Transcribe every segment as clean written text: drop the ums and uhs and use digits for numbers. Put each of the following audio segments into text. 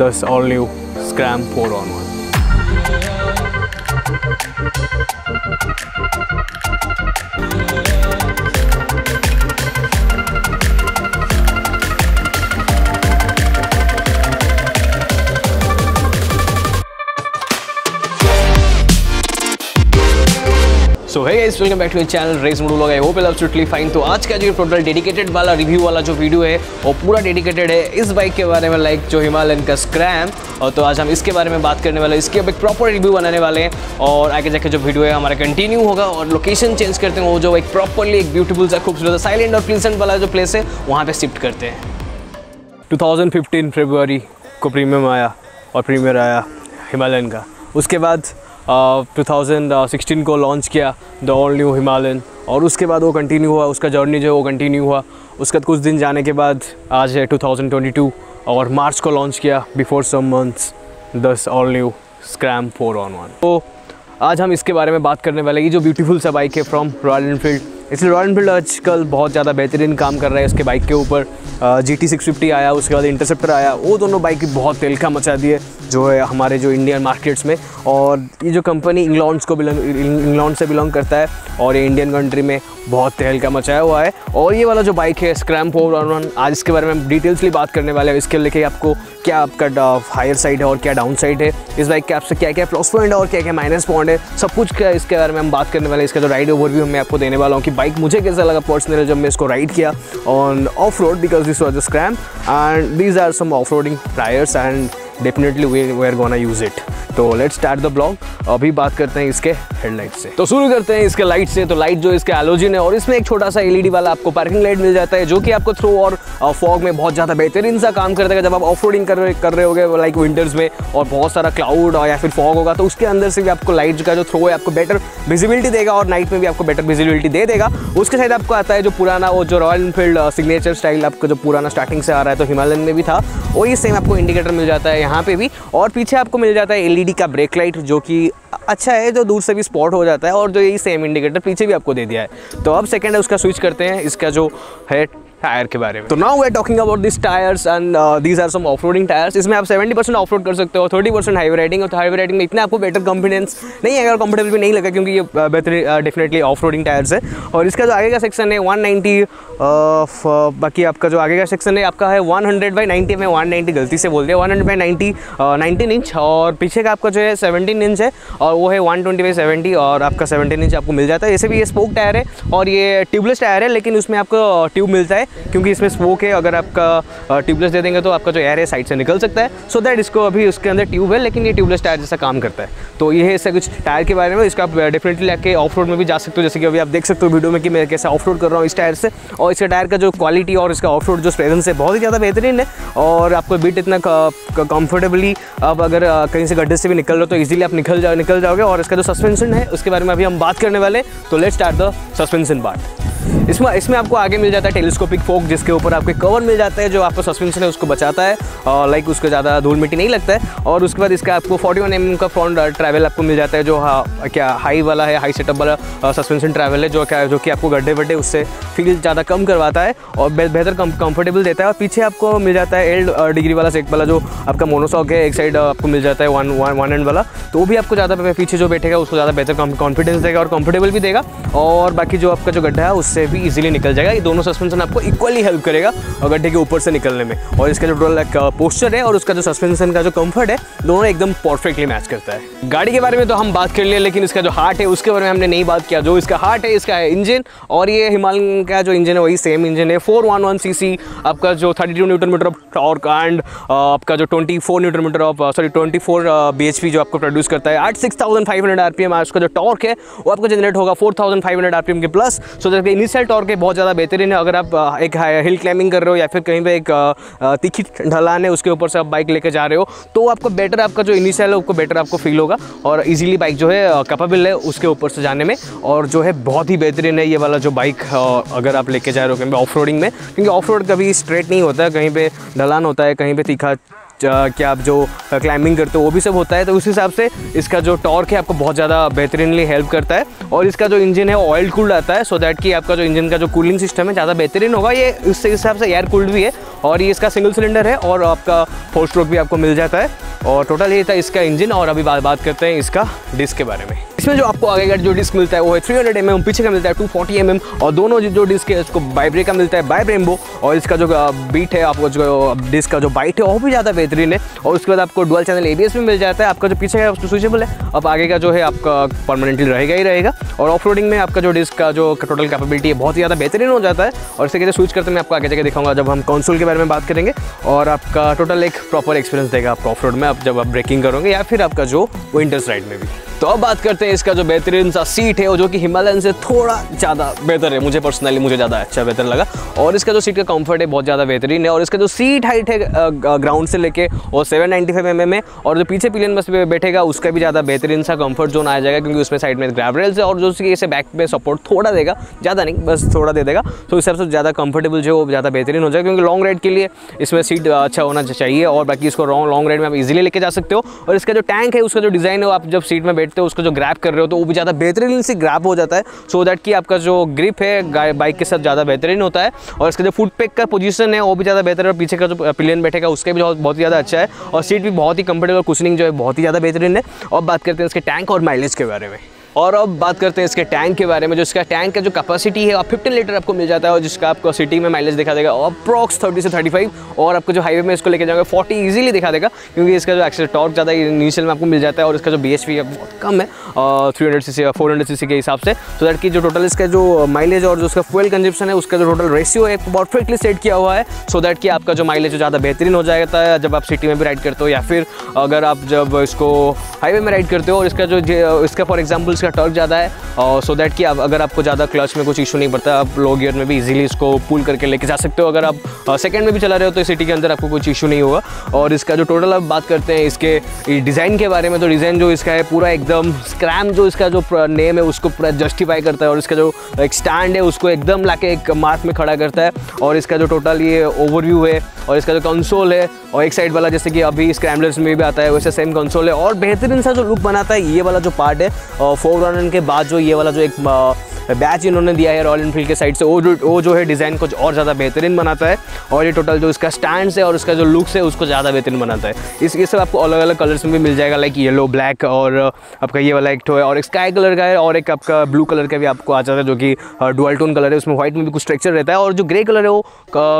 10 all new Scram 4-on-1। So hey guys, welcome back to channel race mode vlog. I hope you are absolutely fine. तो आज का जो total dedicated वाला review वाला जो video है वो पूरा डेडिकेटेड है इस बाइक के बारे में, लाइक जो हिमालयन का स्क्रैम। और तो आज हम इसके बारे में बात करने वाले हैं, इसके अब एक प्रॉपर रिव्यू बनाने वाले हैं और आगे जाके जो वीडियो है हमारा कंटिन्यू होगा। और लोकेशन चेंज करते हैं, वो जो एक प्रॉपरली एक ब्यूटीफुल सा खूबसूरत साइलेंट और प्लीजेंट वाला जो प्लेस है वहाँ पर शिफ्ट करते हैं। 2015 फरवरी को प्रीमियम आया और प्रीमियर आया हिमालयन का। उसके बाद 2016 को लॉन्च किया द ऑल न्यू हिमालयन, और उसके बाद वो कंटिन्यू हुआ, उसका जर्नी जो है वो कंटिन्यू हुआ। उसके बाद कुछ दिन जाने के बाद आज है 2022 और मार्च को लॉन्च किया before some months 10 all new Scram 4-on-1। तो आज हम इसके बारे में बात करने वाले हैं। ये जो ब्यूटीफुल सा बाइक है फ्रॉम रॉयल एनफील्ड, इसलिए रॉयल एनफील्ड आजकल बहुत ज़्यादा बेहतरीन काम कर रहा है इसके बाइक के ऊपर। GT 650 आया, उसके बाद इंटरसेप्टर आया, वो दोनों बाइक बहुत तेलखा मचा दिए जो है हमारे जो इंडियन मार्केट्स में। और ये जो कंपनी इंग्लैंड से बिलोंग करता है और ये इंडियन कंट्री में बहुत तहलका मचाया हुआ है। और ये वाला जो बाइक है स्क्रैम 4-on-1, आज इसके बारे में हम डिटेल्सली बात करने वाले हैं। इसके लेके आपको क्या आपका हायर साइड है और क्या डाउन साइड है, इस बाइक के आपसे क्या क्या प्लस पॉइंट है और क्या क्या माइनस पॉइंट है, सब कुछ क्या इसके बारे में हम बात करने वाले हैं। इसका जो राइड ओवरव्यू मैं आपको देने वाला हूँ कि बाइक मुझे कैसा लगा पर्सनली जब मैं इसको राइड किया on off road, because this was the Scram and these are some off roading tyres and definitely we are gonna use it. तो लेट्स स्टार्ट द ब्लॉग। अभी बात करते हैं इसके हेडलाइट से। तो शुरू करते हैं इसके लाइट से। तो लाइट जो इसके हैलोजन है और इसमें एक छोटा सा LED वाला आपको पार्किंग लाइट मिल जाता है जो कि आपको थ्रो और फॉग में बहुत ज़्यादा बेहतरीन सा काम करता है। जब आप ऑफ रोडिंग कर रहे होगे लाइक विंटर्स में और बहुत सारा क्लाउड या फिर फॉग होगा तो उसके अंदर से भी आपको लाइट का जो थ्रो है आपको बेटर विजिबिलिटी देगा और नाइट में भी आपको बेटर विजिबिलिटी दे देगा। उसके साइड आपको आता है जो पुराना वो जो रॉयल एनफील्ड सिग्नेचर स्टाइल आपको जो पुराना स्टार्टिंग से आ रहा है, तो हिमालयन में भी था वही सेम आपको इंडिकेटर मिल जाता है यहाँ पे भी। और पीछे आपको मिल जाता है LED का ब्रेक लाइट जो कि अच्छा है, जो दूर से भी स्पॉट हो जाता है, और जो यही सेम इंडिकेटर पीछे भी आपको दे दिया है। तो अब सेकंड है उसका स्विच करते हैं इसका जो है टायर के बारे में। तो now we are talking about this tyres and these are some off roading tyres. इसमें आप 70% ऑफ रोड कर सकते हो और 30% हाईवे राइडिंग। और हाईवे राइडिंग में इतना आपको बेटर कॉन्फिडेंस नहीं है, अगर कंफर्टेबल भी नहीं लगा क्योंकि ये बेहतर डेफिनेटली ऑफ रोडिंग टायर्स है। और इसका जो आगे का सेक्शन है 190, बाकी आपका जो आगे का सेक्शन है आपका है 100/90 में 190 गलती से बोल दिया, 100/90 19 इंच। और पीछे का आपका जो है 17 इंच है और वो है 120/70 और आपका 17 इंच आपको मिल जाता है। ऐसे भी ये स्पोक टायर है और ये ट्यूबलेस टायर है, लेकिन उसमें आपको ट्यूब मिलता है क्योंकि इसमें स्पोक है। अगर आपका ट्यूबलेस दे देंगे तो आपका जो एयर है साइड से निकल सकता है, सो दैट इसको अभी उसके अंदर ट्यूब है लेकिन ये ट्यूबलेस टायर जैसा काम करता है। तो ये है इससे कुछ टायर के बारे में। इसका आप डेफिनेटली लेके ऑफ रोड में भी जा सकते हो, जैसे कि अभी आप देख सकते हो वीडियो में कि मैं कैसे ऑफ रोड कर रहा हूँ इस टायर से। और इसका टायर का जो क्वालिटी और इसका ऑफ रोड जो प्रेजेंस है बहुत ही ज़्यादा बेहतरीन है और आपको बीट इतना कंफर्टेबली आप अगर कहीं से गड्ढे से भी निकल रहे हो तो इजीली आप निकल जाओगे। और इसका जो सस्पेंशन है उसके बारे में अभी हम बात करने वाले। तो let's start the suspension part. इसमें आपको आगे मिल जाता है टेलीस्कोपिक फोक जिसके ऊपर आपको कवर मिल जाता है जो आपका सस्पेंशन है उसको बचाता है और लाइक उसको ज़्यादा धूल मिट्टी नहीं लगता है। और उसके बाद इसका आपको 41 mm का फ्रंट ट्रैवल आपको मिल जाता है जो क्या हाई वाला है, हाई सेटअप वाला सस्पेंशन ट्रैवल है जो कि आपको गड्ढे वड्ढे उससे फील ज़्यादा कम करवाता है और बेहतर कंफर्टेबल देता है। और पीछे आपको मिल जाता है L डिग्री वाला सेट वाला जो आपका मोनोसॉक है, एक साइड आपको मिल जाता है वन एंड वाला, तो भी आपको ज़्यादा पीछे जो बैठेगा उसको ज़्यादा बेहतर कॉन्फिडेंस देगा और कंफर्टेबल भी देगा। और बाकी जो आपका जो गड्ढा है उससे भी इजीली निकल जाएगा। ये दोनों सस्पेंशन आपको इक्वली हेल्प करेगा गड्ढे के ऊपर से निकलने में। और इसका जो टोटल पोस्चर है और उसका जो सस्पेंशन का जो कंफर्ट है दोनों एकदम परफेक्टली मैच करता है। गाड़ी के बारे में तो हम बात कर लिए, लेकिन इसका जो हार्ट है उसके बारे में हमने नहीं बात किया। जो इसका हार्ट है इसका है इंजन, और ये हिमालयन का जो इंजन है वही सेम इंजन है 411 cc आपका जो 32 Nm ऑफ टॉर्क एंड आपका जो 24 bhp जो आपको प्रोड्यूस करता है। 86,500 RPM उसका जो टॉर्क है वो आपको जनरेट होगा 4,500 RPM के plus. So that initial torque है बहुत ज़्यादा बेहतरीन है। अगर आप एक हिल क्लाइंबिंग कर रहे हो या फिर कहीं पे एक तीखी ढलान है उसके ऊपर से आप बाइक लेके जा रहे हो तो आपको बेटर आपका जो इनिशियल है उसको बेटर आपको फील होगा और इजीली बाइक जो है कैपेबल है उसके ऊपर से जाने में। और जो है बहुत ही बेहतरीन है ये वाला जो बाइक अगर आप लेके जा रहे हो कहीं पे ऑफ रोडिंग में, क्योंकि ऑफ रोड कभी स्ट्रेट नहीं होता है, कहीं पे ढलान होता है, कहीं पे तीखा क्या आप जो क्लाइंबिंग करते हो वो भी सब होता है। तो उस हिसाब से इसका जो टॉर्क है आपको बहुत ज़्यादा बेहतरीनली हेल्प करता है। और इसका जो इंजन है ऑयल कूल्ड आता है, सो दैट कि आपका जो इंजन का जो कूलिंग सिस्टम है ज़्यादा बेहतरीन होगा। ये इस हिसाब से एयर कूल्ड भी है और ये इसका सिंगल सिलेंडर है और आपका 4 स्ट्रोक भी आपको मिल जाता है। और टोटल ये था इसका इंजन। और अभी बात करते हैं इसका डिस्क के बारे में। इसमें जो आपको आगे का जो डिस्क मिलता है वो है 300 mm, पीछे का मिलता है 240 mm और दोनों जो डिस्क है इसको बाइब्रे का मिलता है, बाय ब्रेम्बो। और इसका जो बीट है आपको जो डिस्क का जो बाइट है वो भी ज़्यादा बेहतरीन है। और उसके बाद आपको डुअल चैनल ABS भी मिल जाता है। आपका जो पीछे है उसको स्विचेबल है, अब आगे का जो है आपका परमानेंटली रहेगा ही रहेगा। और ऑफ रोडिंग में आपका जो डिस्क का जो टोटल कैपेबिलिटी है बहुत ही ज़्यादा बेहतरीन हो जाता है। और इसे कैसे स्विच करते हैं मैं आपको आगे जाके दिखाऊंगा जब हम कंसोल के बारे में बात करेंगे। और आपका टोटल एक प्रॉपर एक्सपीरियंस देगा आपको ऑफ रोड में, आप जब आप ब्रेकिंग करोगे या फिर आपका जो विंटर्स राइड में भी। तो अब बात करते हैं इसका जो बेहतरीन सा सीट है, जो कि हिमालयन से थोड़ा ज़्यादा बेहतर है। मुझे पर्सनली मुझे ज़्यादा अच्छा बेहतर लगा। और इसका जो सीट का कंफर्ट है बहुत ज़्यादा बेहतरीन है। और इसका जो सीट हाइट है ग्राउंड से लेके और 795 mm है। और जो पीछे पिलियन बस पे बैठेगा उसका भी ज़्यादा बेहतरीन सा कंफर्ट जोन आ जाएगा, क्योंकि उसमें साइड में ग्रैब रेल्स है और जो उसकी इसे बैक में सपोर्ट थोड़ा देगा, ज़्यादा नहीं बस थोड़ा दे देगा। तो इस हिसाब से ज़्यादा कंफर्टेबल जो वो ज़्यादा बेहतरीन हो जाएगा, क्योंकि लॉन्ग राइड के लिए इसमें सीट अच्छा होना चाहिए। और बाकी इसको लॉन्ग राइड में आप इजीली लेके जा सकते हो। और इसका जो टैंक है उसका जो डिज़ाइन है, आप जब सीट में बैठते हो उसका जो ग्रैब रहे हो तो वो भी ज़्यादा बेहतरीन से ग्रैब हो जाता है, सो दैट कि आपका जो ग्रिप है बाइक के साथ ज़्यादा बेहतरीन होता है। और इसका जो फुट पैक का पोजीशन है वो भी ज़्यादा बेहतर है। और पीछे का जो पिलियन बैठेगा उसका भी बहुत ही ज़्यादा अच्छा है। और सीट भी बहुत ही कंफर्टेबल, कुशनिंग जो है बहुत ही ज़्यादा बेहतरीन है। और बात करते हैं इसके टैंक और माइलेज के बारे में। और अब बात करते हैं इसके टैंक के बारे में। जो इसका टैंक का जो कैपेसिटी है 15 लीटर आपको मिल जाता है, और जिसका आपको सिटी में माइलेज दिखा देगा अप्रॉक्स 30 से 35। और आपको जो हाईवे में इसको लेके जाओगे 40 इजीली दिखा देगा, क्योंकि इसका जो एक्सेल टॉर्क ज़्यादा इनिशियल में आपको मिल जाता है। और इसका जो BHP है बहुत कम है 300 cc 400 cc के हिसाब से, सो दैट कि जो टोटल इसका जो माइलेज और जो उसका फ्यूल कंजप्शन है उसका जो टोटल रेशियो है परफेक्टली सेट किया हुआ है, सो दैट कि आपका जो माइलेज ज़्यादा बेहतरीन हो जाएगा है जब आप सिटी में भी राइड करते हो, या फिर अगर आप जब इसको हाईवे में राइड करते हो। और इसका जो इसका फॉर एग्जाम्पल इसका टॉर्क ज़्यादा है, सो दैट कि अगर आपको ज़्यादा क्लच में कुछ इशू नहीं पड़ता, आप लो गियर में भी इजीली इसको पुल करके लेके जा सकते हो। अगर आप सेकंड में भी चला रहे हो तो सिटी के अंदर आपको कुछ इशू नहीं होगा। और इसका जो टोटल अब बात करते हैं इसके डिज़ाइन के बारे में, तो डिज़ाइन जो इसका है पूरा एकदम स्क्रैम, जो इसका जो नेम है उसको पूरा जस्टिफाई करता है। और इसका जो एक स्टैंड है उसको एकदम लाके एक मार्क में खड़ा करता है। और इसका जो टोटल ये ओवरव्यू है और इसका जो कंसोल है, और एक साइड वाला जैसे कि अभी स्क्रैम्बलर्स में भी आता है वैसे सेम कंसोल है। और बेहतरीन सा जो लुक बनाता है ये वाला जो पार्ट है 4 के बाद जो ये वाला जो एक बैच इन्होंने दिया है रॉयल एनफील्ड के साइड से, वो जो है डिज़ाइन कुछ और ज़्यादा बेहतरीन बनाता है। और ये टोटल जो इसका स्टैंड है और इसका जो लुक्स है उसको ज़्यादा बेहतरीन बनाता है। ये सब आपको अलग अलग कलर्स में भी मिल जाएगा, लाइक येलो, ब्लैक, और आपका ये वाला एक तो है, और एक स्काई कलर का है, और एक आपका ब्लू कलर का भी आपको आ जाता है जो कि डुअल टोन कलर है। उसमें व्हाइट में भी कुछ स्ट्रक्चर रहता है। और जो ग्रे कलर है वो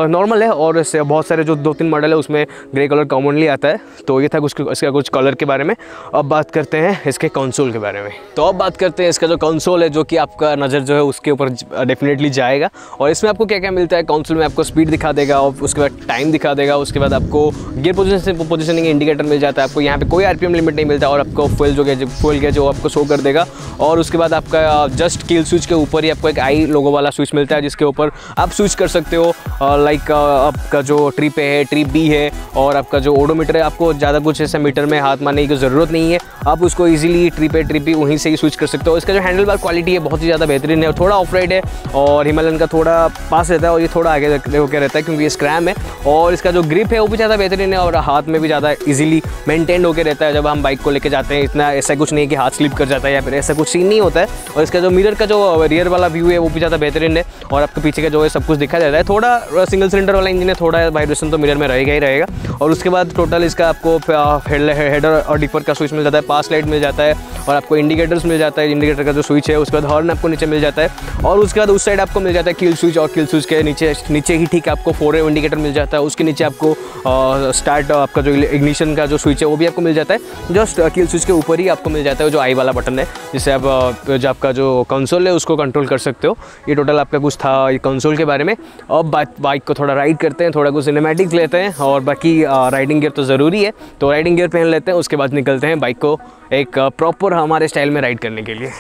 नॉर्मल है, और इससे बहुत सारे जो 2-3 मॉडल है उसमें ग्रे कलर कॉमनली आता है। तो ये था कुछ इसका कुछ कलर के बारे में। अब बात करते हैं इसके कंसोल के बारे में। तो अब बात करते हैं इसका जो कंसोल है, जो कि आपका नज़र जो है उसके ऊपर डेफिनेटली जाएगा। और इसमें आपको क्या क्या मिलता है, कंसोल में आपको स्पीड दिखा देगा, और उसके बाद टाइम दिखा देगा, उसके बाद आपको गियर पोजीशनिंग इंडिकेटर मिल जाता है। आपको यहाँ पे कोई RPM लिमिट नहीं मिलता, और आपको फ्यूल गेज जो आपको शो कर देगा। और उसके बाद आपका जस्ट किल स्विच के ऊपर ही आपको एक आई लोगो वाला स्विच मिलता है, जिसके ऊपर आप स्विच कर सकते हो। लाइक आपका जो ट्रिप है, ट्रिप B है, और आपका जो ओडोमीटर है, आपको ज़्यादा कुछ ऐसा मीटर में हाथ मारने की ज़रूरत नहीं है, आप उसको इजीली ट्रिप B वहीं से ही स्विच कर सकते हो। इसका जो हैंडल बार क्वालिटी है बहुत ही ज़्यादा बेहतरीन है, और थोड़ा ऑफ राइड है, और हिमालयन का थोड़ा पास रहता है, और ये थोड़ा आगे होकर रहता है क्योंकि ये स्क्रैम है। और इसका जो ग्रिप है वो भी ज़्यादा बेहतरीन है, और हाथ में भी ज़्यादा इजीली मेंटेन होकर रहता है। जब हम बाइक को लेके जाते हैं इतना ऐसा कुछ नहीं है कि हाथ स्लिप कर जाता है या फिर ऐसा कुछ सीन नहीं होता है। और इसका जो मिरर का जो रियर वाला व्यू है वो भी ज़्यादा बेहतरीन है, और आपके पीछे का जो है सब कुछ दिखा जाता है। थोड़ा सिंगल सिलेंडर वाला इंजन है, थोड़ा वाइब्रेशन तो मिरर में रहेगा ही रहेगा। और उसके बाद टोटल इसका आपको हेडर और डिपर का स्विच मिल जाता है, पास लाइट मिल जाता है, और आपको इंडिकेटर्स मिल जाता है, इंडिकेटर का जो स्विच है। उसके बाद हॉर्न आपको नीचे मिल जाता है, और उसके बाद उस साइड आपको मिल जाता है किल स्विच, और किल स्विच के नीचे ही ठीक आपको 4 इंडिकेटर मिल जाता है। उसके नीचे आपको स्टार्ट आपका जो इग्निशन का जो स्विच है वो भी आपको मिल जाता है। जस्ट किल स्विच के ऊपर ही आपको मिल जाता है जो आई वाला बटन है, जिससे आप जो आपका जो कंसोल है उसको कंट्रोल कर सकते हो। ये टोटल आपका कुछ था ये कंसोल के बारे में। अब बाइक को थोड़ा राइड करते हैं, थोड़ा कुछ सिनेमैटिक लेते हैं, और बाकी राइडिंग गियर तो ज़रूरी है, तो राइडिंग गियर पहन लेते हैं। उसके बाद निकलते हैं बाइक को एक प्रॉपर हमारे स्टाइल में राइड करने के लिए।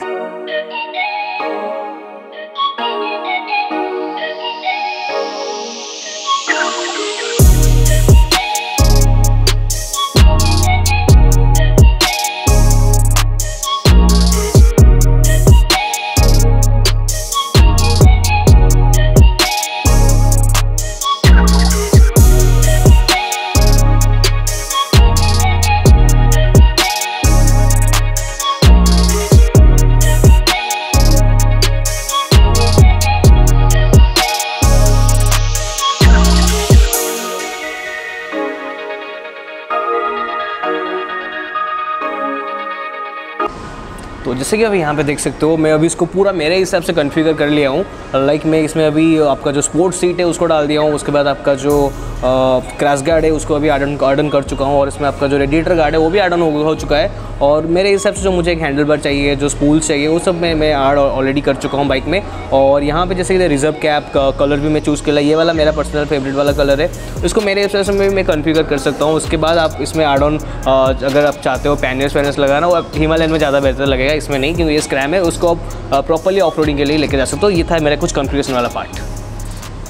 तो जैसे कि अभी यहाँ पे देख सकते हो, मैं अभी इसको पूरा मेरे हिसाब से कॉन्फ़िगर कर लिया हूँ। लाइक मैं इसमें अभी आपका जो स्पोर्ट्स सीट है उसको डाल दिया हूँ, उसके बाद आपका जो क्रैश गार्ड है उसको अभी आर्डन कर चुका हूँ, और इसमें आपका जो रेडिएटर गार्ड है वो भी आर्डन हो चुका है। और मेरे हिसाब से जो मुझे एक हैंडल बार चाहिए, जो स्पूल्स चाहिए, वो सब मैं ऑलरेडी कर चुका हूँ बाइक में। और यहाँ पे जैसे कि रिजर्व कैप का कलर भी मैं चूज़ किया, ये वाला मेरा पर्सनल फेवरेट वाला कलर है, इसको मेरे हिसाब से मैं कॉन्फ़िगर कर सकता हूँ। उसके बाद आप इसमें आर्डन अगर आप चाहते हो पैनल्स लगाना, वो हिमालयन में ज़्यादा बेहतर लगेगा, इसमें नहीं, क्योंकि ये स्क्रैम है, उसको आप प्रॉपर्ली ऑफ रोडिंग के लिए लेके जा सकते हो। ये था मेरा कुछ कॉन्फ़िगरेशन वाला पार्ट।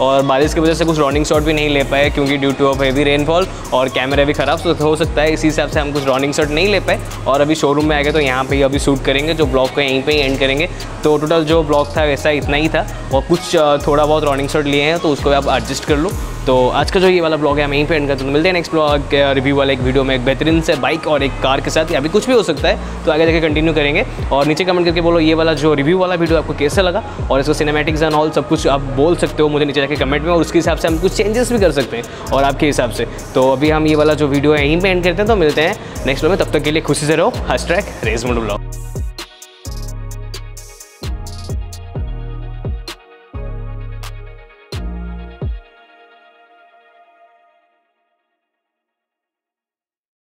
और बारिश की वजह से कुछ रॉनिंग शॉट भी नहीं ले पाए, क्योंकि due two of heavy rainfall और कैमरा भी ख़राब हो सकता है, इसी हिसाब से हम कुछ रॉनिंग शॉट नहीं ले पाए। और अभी शोरूम में आएगा तो यहाँ पे ही अभी शूट करेंगे, जो ब्लॉग को यहीं पे ही एंड करेंगे। तो टोटल जो ब्लॉग था वैसा इतना ही था, और कुछ थोड़ा बहुत रॉनिंग शॉट लिए हैं, तो उसको आप एडजस्ट कर लो। तो आज का जो ये वाला ब्लॉग है हम यहीं पे एंड करते हैं। तो मिलते हैं नेक्स्ट ब्लॉग रिव्यू वाला एक वीडियो में, एक बेहतरीन से बाइक और एक कार के साथ, या भी कुछ भी हो सकता है, तो आगे जाके कंटिन्यू करेंगे। और नीचे कमेंट करके बोलो ये वाला जो रिव्यू वाला वीडियो आपको कैसा लगा, और इसको सिनेमैटिक्स एंड ऑल सब कुछ आप बोल सकते हो मुझे नीचे जाके कमेंट में, और उसके हिसाब से हम कुछ चेंजेस भी कर सकते हैं और आपके हिसाब से। तो अभी हम ये वाला जो वीडियो है यहीं पे एंड करते हैं। तो मिलते हैं नेक्स्ट ब्लॉग में, तब तक के लिए खुशी से रहो। #RaceMotoBlog।